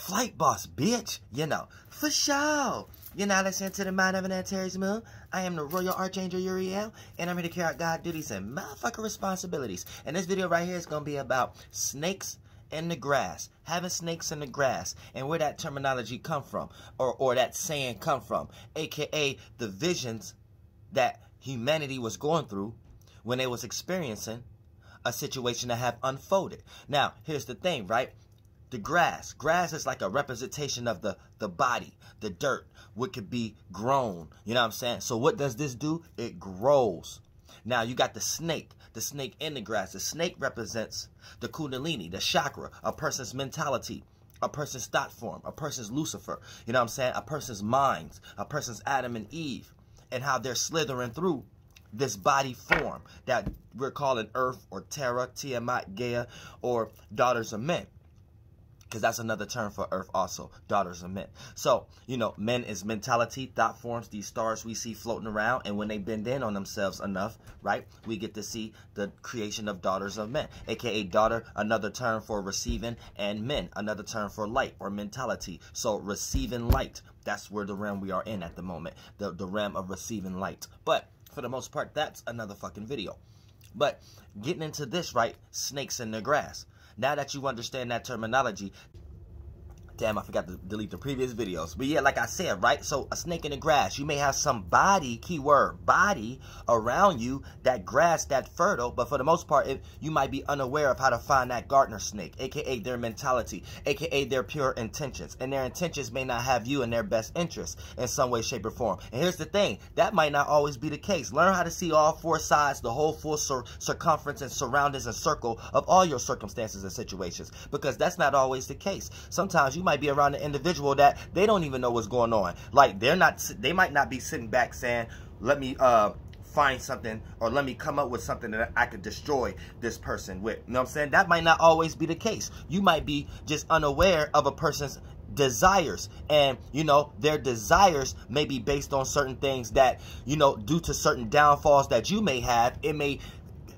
Flight boss, bitch. You know, for sure. You're now listening to the Mind of an Antares Moon. I am the Royal Archangel Uriel, and I'm here to carry out God duties and motherfucking responsibilities. And this video right here is going to be about snakes in the grass, having snakes in the grass, and where that terminology come from, or that saying come from, aka the visions that humanity was going through when they was experiencing a situation that have unfolded. Now, here's the thing, right? The grass is like a representation of the body, the dirt, what could be grown. You know what I'm saying? So what does this do? It grows. Now you got the snake in the grass. The snake represents the kundalini, the chakra, a person's mentality, a person's thought form, a person's Lucifer. You know what I'm saying? A person's minds, a person's Adam and Eve, and how they're slithering through this body form that we're calling Earth or Terra, Tiamat, Gaia, or daughters of men. Because that's another term for Earth also, daughters of men. So, you know, men is mentality, thought forms, these stars we see floating around. And when they bend in on themselves enough, right, we get to see the creation of daughters of men. AKA daughter, another term for receiving, and men, another term for light or mentality. So receiving light, that's where the realm we are in at the moment. The realm of receiving light. But for the most part, that's another fucking video. But getting into this, right, snakes in the grass. Now that you understand that terminology, damn, I forgot to delete the previous videos. But yeah, like I said, right? So a snake in the grass, you may have some body, keyword, body around you, that grass, that fertile. But for the most part, you might be unaware of how to find that gardener snake, aka their mentality, aka their pure intentions. And their intentions may not have you in their best interest in some way, shape, or form. And here's the thing, that might not always be the case. Learn how to see all four sides, the whole full circumference and surroundings and circle of all your circumstances and situations. Because that's not always the case. Sometimes you might be around an individual that they don't even know what's going on. Like they might not be sitting back saying, let me find something, or let me come up with something that I could destroy this person with. You know what I'm saying? That might not always be the case. You might be just unaware of a person's desires, and you know, their desires may be based on certain things that, you know, due to certain downfalls that you may have, it may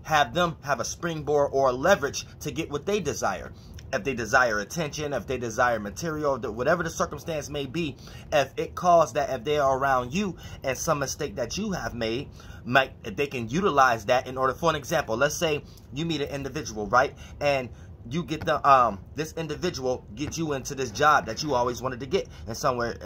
have them have a springboard or a leverage to get what they desire. If they desire attention, if they desire material, whatever the circumstance may be, if it caused that, if they are around you and some mistake that you have made, they can utilize that in order. For an example, let's say you meet an individual, right? And you get this individual gets you into this job that you always wanted to get, and somewhere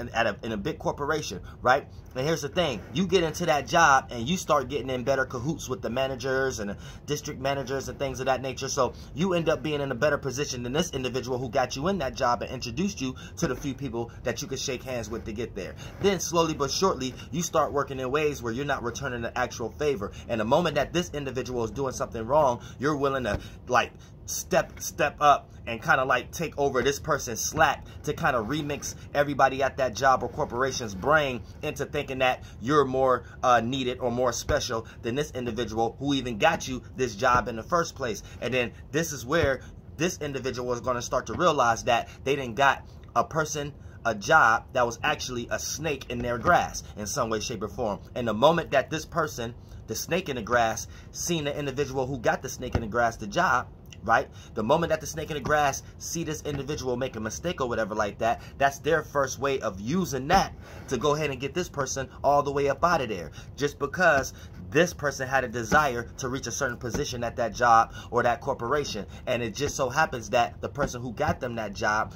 in a big corporation, right? And here's the thing, you get into that job and you start getting in better cahoots with the managers and the district managers and things of that nature. So you end up being in a better position than this individual who got you in that job and introduced you to the few people that you could shake hands with to get there. Then slowly but surely, you start working in ways where you're not returning the actual favor. And the moment that this individual is doing something wrong, you're willing to like step up and kind of like take over this person's slack to kind of remix everybody at that job or corporation's brain into thinking that you're more needed or more special than this individual who even got you this job in the first place. And then this is where this individual is going to start to realize that they didn't got a job that was actually a snake in their grass in some way, shape, or form. And the moment that this person, the snake in the grass, seen the individual who got the snake in the grass the job, right? The moment that the snake in the grass see this individual make a mistake or whatever like that, that's their first way of using that to go ahead and get this person all the way up out of there. Just because this person had a desire to reach a certain position at that job or that corporation, and it just so happens that the person who got them that job,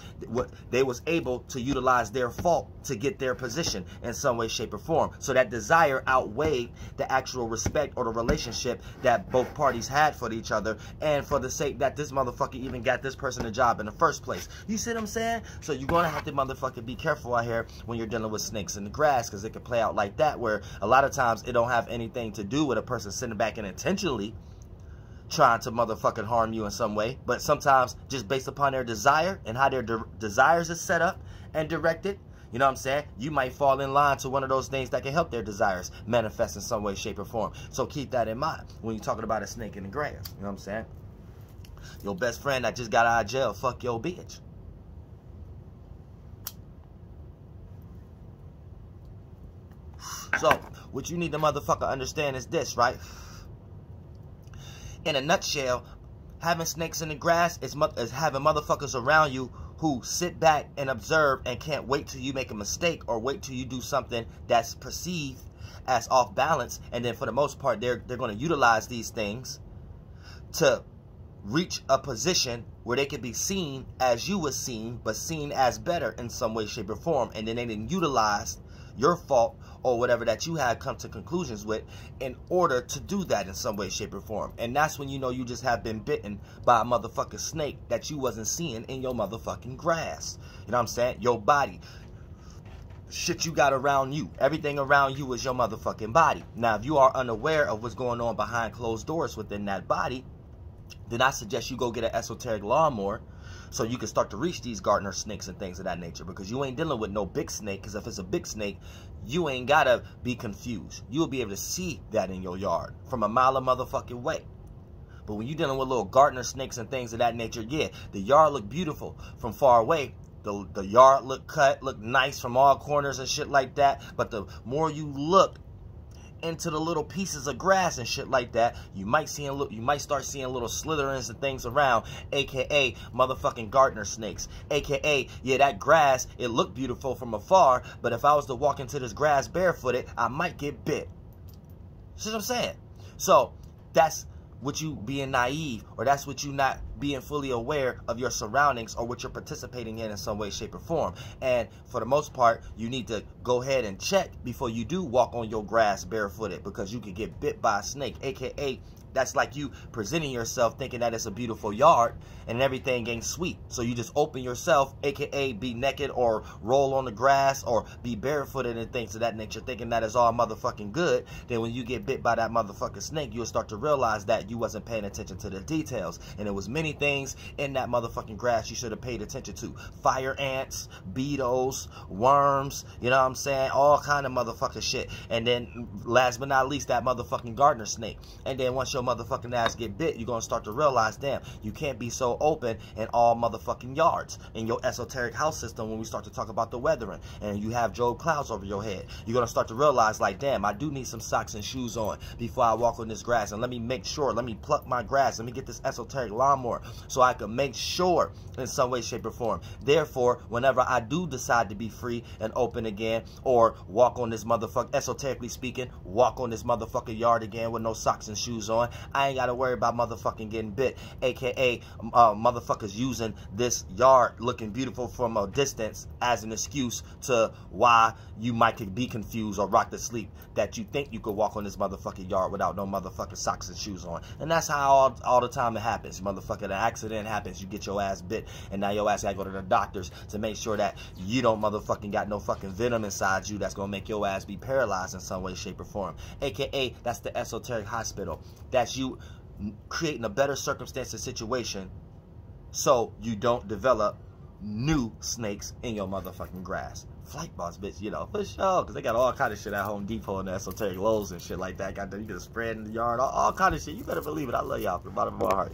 they was able to utilize their fault to get their position in some way, shape, or form. So that desire outweighed the actual respect or the relationship that both parties had for each other, and for the sake that this motherfucker even got this person a job in the first place. You see what I'm saying? So you're gonna have to motherfucker be careful out here when you're dealing with snakes in the grass, because it can play out like that, where a lot of times it don't have anything to do with a person sitting back and intentionally trying to motherfucking harm you in some way, but sometimes just based upon their desire and how their desires is set up and directed. You know what I'm saying? You might fall in line to one of those things that can help their desires manifest in some way, shape, or form. So keep that in mind when you're talking about a snake in the grass. You know what I'm saying? Your best friend that just got out of jail, fuck your bitch. So, what you need to motherfucker understand is this, right? In a nutshell, having snakes in the grass is having motherfuckers around you who sit back and observe and can't wait till you make a mistake or wait till you do something that's perceived as off balance. And then for the most part, they're going to utilize these things to reach a position where they can be seen as you was seen, but seen as better in some way, shape, or form. And then they didn't utilize your fault or whatever that you had come to conclusions with in order to do that in some way, shape, or form. And that's when you know you just have been bitten by a motherfucking snake that you wasn't seeing in your motherfucking grass. You know what I'm saying? Your body. Shit you got around you. Everything around you is your motherfucking body. Now, if you are unaware of what's going on behind closed doors within that body, then I suggest you go get an esoteric lawnmower so you can start to reach these gardener snakes and things of that nature, because you ain't dealing with no big snake, because if it's a big snake, you ain't gotta be confused. You'll be able to see that in your yard from a mile of motherfucking way. But when you're dealing with little gardener snakes and things of that nature, yeah, the yard look beautiful from far away. The yard look cut, look nice from all corners and shit like that. But the more you look into the little pieces of grass and shit like that, you might start seeing little slitherings and things around, aka motherfucking gardener snakes, aka, yeah, that grass, it looked beautiful from afar, but if I was to walk into this grass barefooted, I might get bit. See what I'm saying? So that's what you being naive, or that's what you not being fully aware of your surroundings or what you're participating in some way, shape, or form. And for the most part, you need to go ahead and check before you do walk on your grass barefooted, because you could get bit by a snake, aka that's like you presenting yourself thinking that it's a beautiful yard and everything ain't sweet. So you just open yourself, aka be naked or roll on the grass or be barefooted and things of that nature, thinking that is all motherfucking good. Then when you get bit by that motherfucking snake, you'll start to realize that you wasn't paying attention to the details. And there was many things in that motherfucking grass you should have paid attention to. Fire ants, beetles, worms, you know what I'm saying? All kind of motherfucking shit. And then last but not least, that motherfucking gardener snake. And then once your motherfucking ass get bit, you're gonna start to realize, damn, you can't be so open in all motherfucking yards in your esoteric house system. When we start to talk about the weathering and you have Job clouds over your head, you're gonna start to realize, like, damn, I do need some socks and shoes on before I walk on this grass, and let me make sure, let me pluck my grass, let me get this esoteric lawnmower so I can make sure in some way, shape, or form. Therefore, whenever I do decide to be free and open again, or walk on this motherfucker, esoterically speaking, walk on this motherfucking yard again with no socks and shoes on, I ain't gotta worry about motherfucking getting bit, aka motherfuckers using this yard looking beautiful from a distance as an excuse to why you might be confused or rocked to sleep that you think you could walk on this motherfucking yard without no motherfucking socks and shoes on. And that's how all the time it happens. Motherfucker, an accident happens, you get your ass bit, and now your ass gotta go to the doctors to make sure that you don't motherfucking got no fucking venom inside you that's gonna make your ass be paralyzed in some way, shape, or form. Aka, that's the esoteric hospital. That's you creating a better circumstance and situation so you don't develop new snakes in your motherfucking grass. Flight boss, bitch, you know, for sure, because they got all kind of shit at Home Depot and the esoteric Lowe's and shit like that. Got them, you can spread in the yard, all kind of shit. You better believe it. I love y'all from the bottom of my heart.